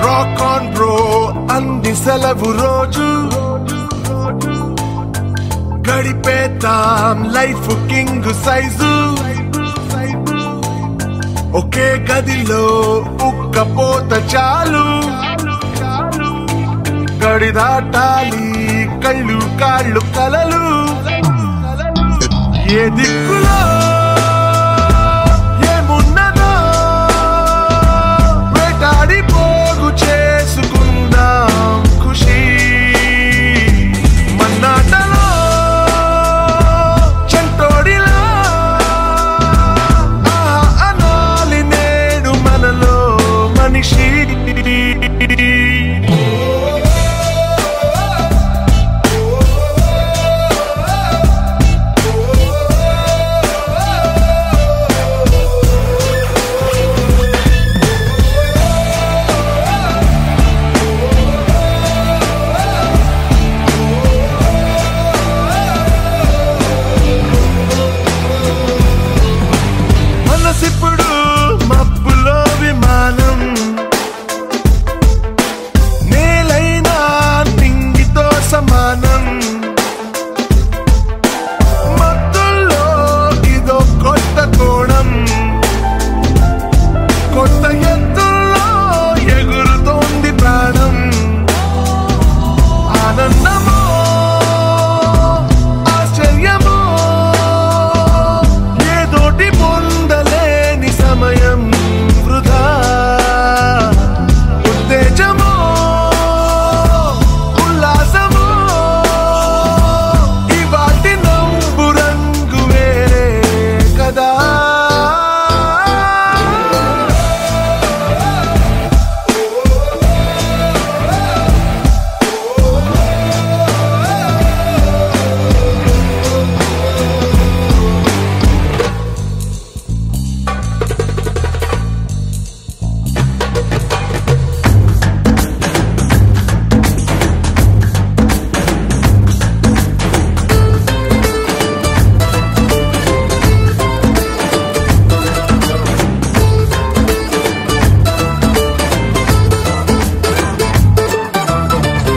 Rock on bro అన్ని సెలవు రోజు గడిపేతాం లైఫ్ కింగ్ సైజు ఒకే గదిలో ఉక్కపోత చాలు గడి దాటాలి కళ్ళు కాళ్ళు కలలు ఏ దిక్కులో ఏమున్నదో వేటాడి పోగు చేసుకుందాం ఖుషి మన్నాటలో చెంటోడిలా అనాలి నేడు మనలో మనిషి మనసిప్పుడు మబ్బులో విమానం నేలైనా నింగితో సమానం మత్తుల్లో ఇదో కొత్త కోణం కొత్త ఎత్తుల్లో ఎగురుతోంది ప్రాణం ఆనందమో ఆశ్చర్యమో ఏదోటి పొందలేని సమయం వృధా ఉత్తేజమో ఉల్లాసమో ఇవాటి నవ్వు రంగు వేరే కదా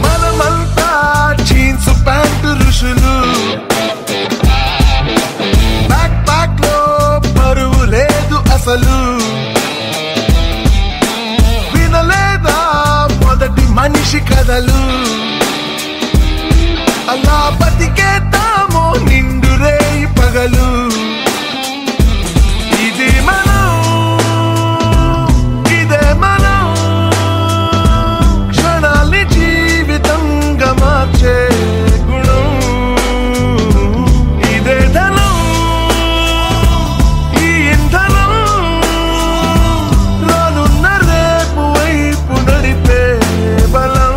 మనమంతా జీన్స్ ప్యాంటు ఋషులు బ్యాక్ ప్యాక్ లో బరువు లేదు అసలు వినలేదా మొదటి మనిషి కథలు అలా బతికేద్దామో నిండు రేయి పగలు ఇది మనం ఇదే మనం క్షణాల్ని జీవితంగా మార్చే గుణం ఇదే ధనం ఈ ఇంధనం రానున్న రేపు వైపు నడిపే బలం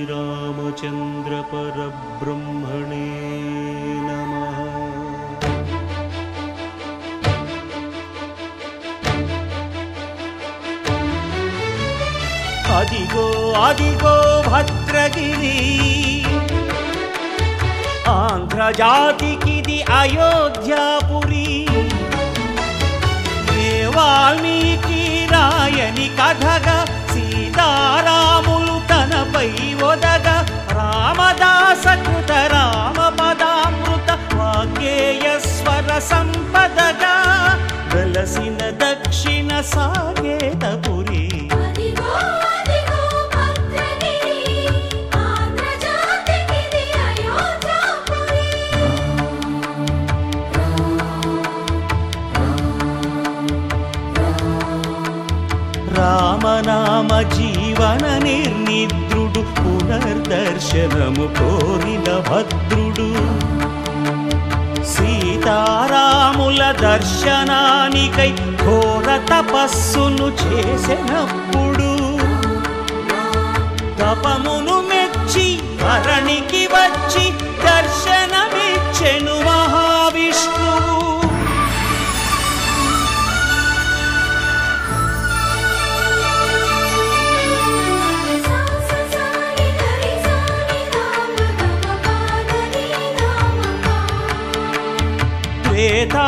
श्रीरामचंद्र परब्रह्मणे नमः। अदिगो अदिगो भद्रगिरि आंध्र जातिकिदि अयोध्यापुरी वाल्मीकि रायनि कथगा सीतारामुलु तनपै ओदग रामदास कृत राम पदामृत वाग्गेयस्वर संपदगा వెలసిన దక్షిణ సాగేతపురి రామనామ జీవన నిర్నిద్రుడు పునర్దర్శనము కోరిన భద్రుడు సీతారాముల దర్శనానికై ఘోర తపస్సును చేసినప్పుడు తపమును మెచ్చి ధరణికి వచ్చి దర్శనమిచ్చెను మహావిష్ణువు త్రేతా